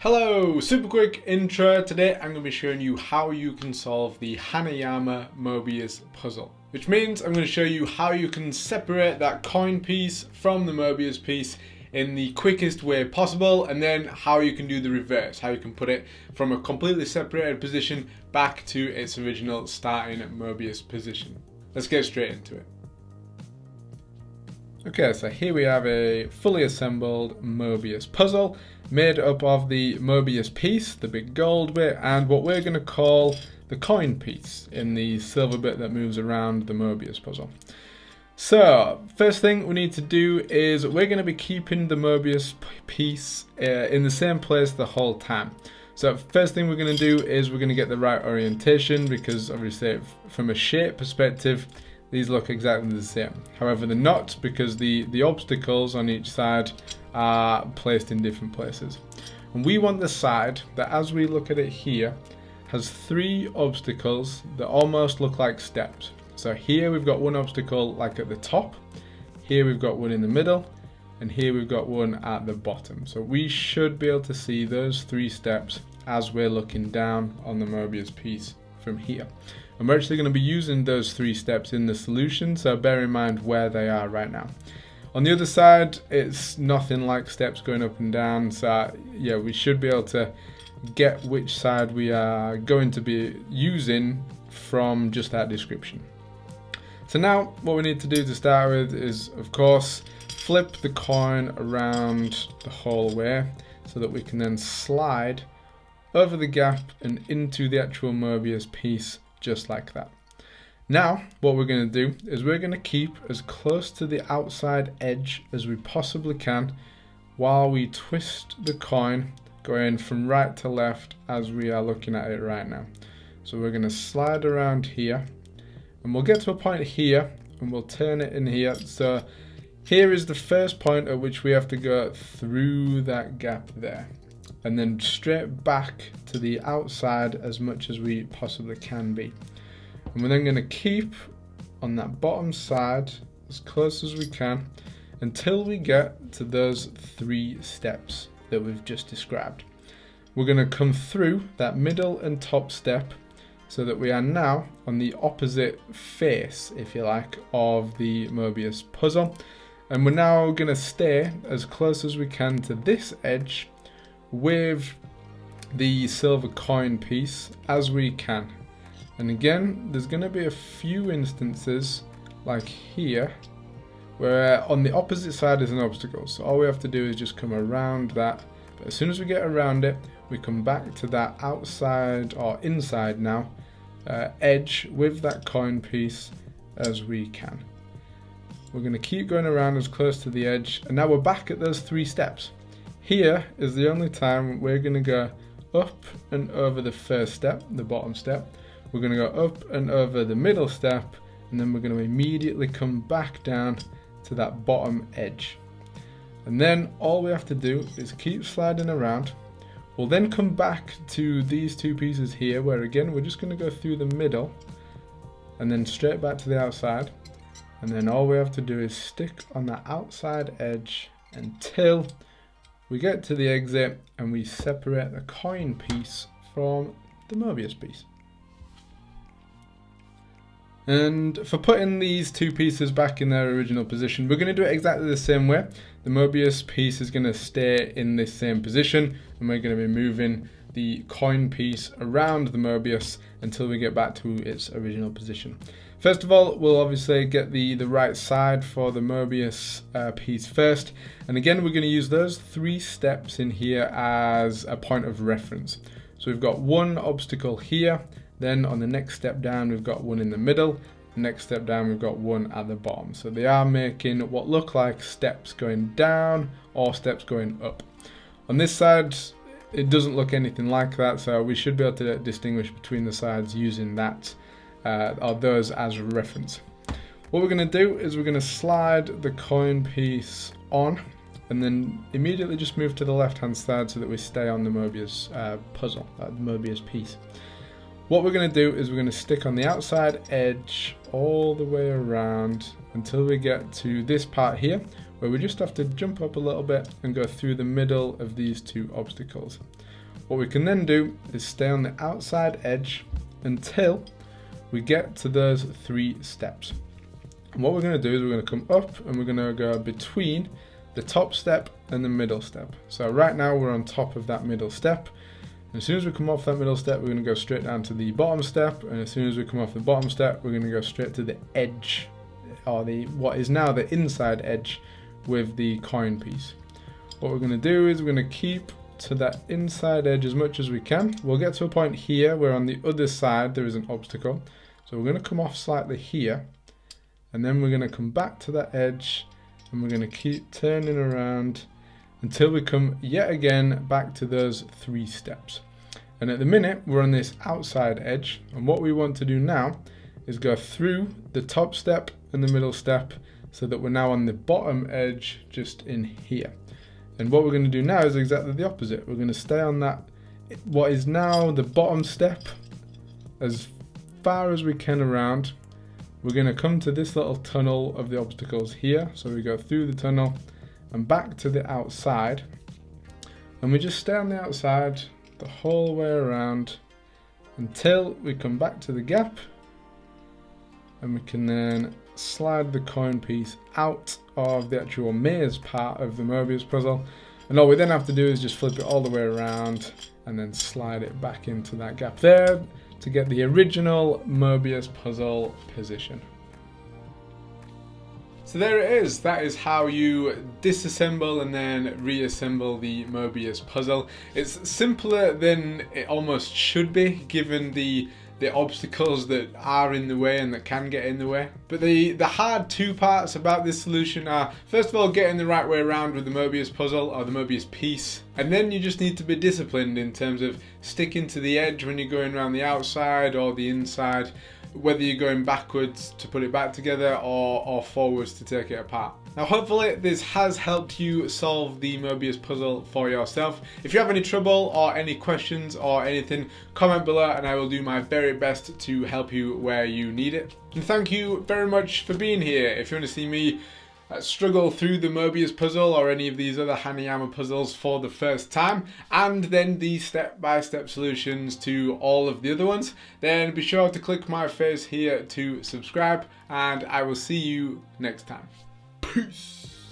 Hello, super quick intro. Today I'm going to be showing you how you can solve the Hanayama Mobius puzzle, which means I'm going to show you how you can separate that coin piece from the Mobius piece in the quickest way possible, and then how you can do the reverse, how you can put it from a completely separated position back to its original starting Mobius position. Let's get straight into it. Okay, so here we have a fully assembled Mobius puzzle made up of the Mobius piece, the big gold bit, and what we're going to call the coin piece in the silver bit that moves around the Mobius puzzle. So, first thing we need to do is we're going to be keeping the Mobius piece in the same place the whole time. So first thing we're going to do is we're going to get the right orientation, because obviously from a shape perspective these look exactly the same. However, they're not, because the obstacles on each side are placed in different places. And we want the side that, as we look at it here, has three obstacles that almost look like steps. So here we've got one obstacle like at the top, here we've got one in the middle, and here we've got one at the bottom. So we should be able to see those three steps as we're looking down on the Mobius piece from here. And we're actually going to be using those three steps in the solution, so bear in mind where they are right now. On the other side, it's nothing like steps going up and down, so yeah, we should be able to get which side we are going to be using from just that description. So now what we need to do to start with is, of course, flip the coin around the whole way so that we can then slide over the gap and into the actual Mobius piece just like that. Now what we're going to do is we're going to keep as close to the outside edge as we possibly can while we twist the coin going from right to left as we are looking at it right now. So we're going to slide around here, and we'll get to a point here and we'll turn it in here. So here is the first point at which we have to go through that gap there, and then straight back to the outside as much as we possibly can be. And we're then going to keep on that bottom side as close as we can until we get to those three steps that we've just described. We're going to come through that middle and top step so that we are now on the opposite face, if you like, of the Mobius puzzle. And we're now going to stay as close as we can to this edge with the silver coin piece as we can. And again, there's going to be a few instances like here where on the opposite side is an obstacle, so all we have to do is just come around that. But as soon as we get around it, we come back to that outside, or inside now, edge with that coin piece as we can. We're going to keep going around as close to the edge, and now we're back at those three steps. Here is the only time we're going to go up and over the first step, the bottom step. We're going to go up and over the middle step, and then we're going to immediately come back down to that bottom edge. And then all we have to do is keep sliding around. We'll then come back to these two pieces here, where again we're just going to go through the middle and then straight back to the outside. And then all we have to do is stick on that outside edge until we get to the exit and we separate the coin piece from the Mobius piece. And for putting these two pieces back in their original position, we're going to do it exactly the same way. The Mobius piece is going to stay in this same position, and we're going to be moving the coin piece around the Mobius until we get back to its original position. First of all, we'll obviously get the right side for the Mobius piece first. And again, we're going to use those three steps in here as a point of reference. So we've got one obstacle here. Then on the next step down, we've got one in the middle. The next step down, we've got one at the bottom. So they are making what look like steps going down or steps going up. On this side, it doesn't look anything like that, so we should be able to distinguish between the sides using that or those as a reference. What we're going to do is we're going to slide the coin piece on and then immediately just move to the left hand side so that we stay on the Mobius puzzle, that Mobius piece. What we're going to do is we're going to stick on the outside edge all the way around until we get to this part here, where we just have to jump up a little bit and go through the middle of these two obstacles. What we can then do is stay on the outside edge until we get to those 3 steps. And what we're going to do is we're going to come up and we're going to go between the top step and the middle step. So right now we're on top of that middle step. And as soon as we come off that middle step, we're going to go straight down to the bottom step. And as soon as we come off the bottom step, we're going to go straight to the edge, or what is now the inside edge with the coin piece. What we're going to do is we're going to keep to that inside edge as much as we can. We'll get to a point here where on the other side there is an obstacle. So we're going to come off slightly here, and then we're going to come back to that edge, and we're going to keep turning around until we come yet again back to those 3 steps. And at the minute we're on this outside edge, and what we want to do now is go through the top step and the middle step so that we're now on the bottom edge just in here. And what we're going to do now is exactly the opposite. We're going to stay on that, what is now the bottom step, as far as we can around. We're going to come to this little tunnel of the obstacles here. So we go through the tunnel and back to the outside. And we just stay on the outside the whole way around until we come back to the gap. And we can then slide the coin piece out of the actual maze part of the Mobius puzzle. And all we then have to do is just flip it all the way around and then slide it back into that gap there to get the original Mobius puzzle position. So there it is. That is how you disassemble and then reassemble the Mobius puzzle. It's simpler than it almost should be, given the obstacles that are in the way and that can get in the way. But the hard 2 parts about this solution are, first of all, getting the right way around with the Mobius puzzle or the Mobius piece. And then you just need to be disciplined in terms of sticking to the edge when you're going around the outside or the inside, whether you're going backwards to put it back together or forwards to take it apart. Now hopefully this has helped you solve the Mobius puzzle for yourself. If you have any trouble or any questions or anything, comment below and I will do my very best to help you where you need it. And thank you very much for being here. If you want to see me struggle through the Mobius puzzle or any of these other Hanayama puzzles for the first time, and then the step-by-step solutions to all of the other ones, then be sure to click my face here to subscribe, and I will see you next time. Peace.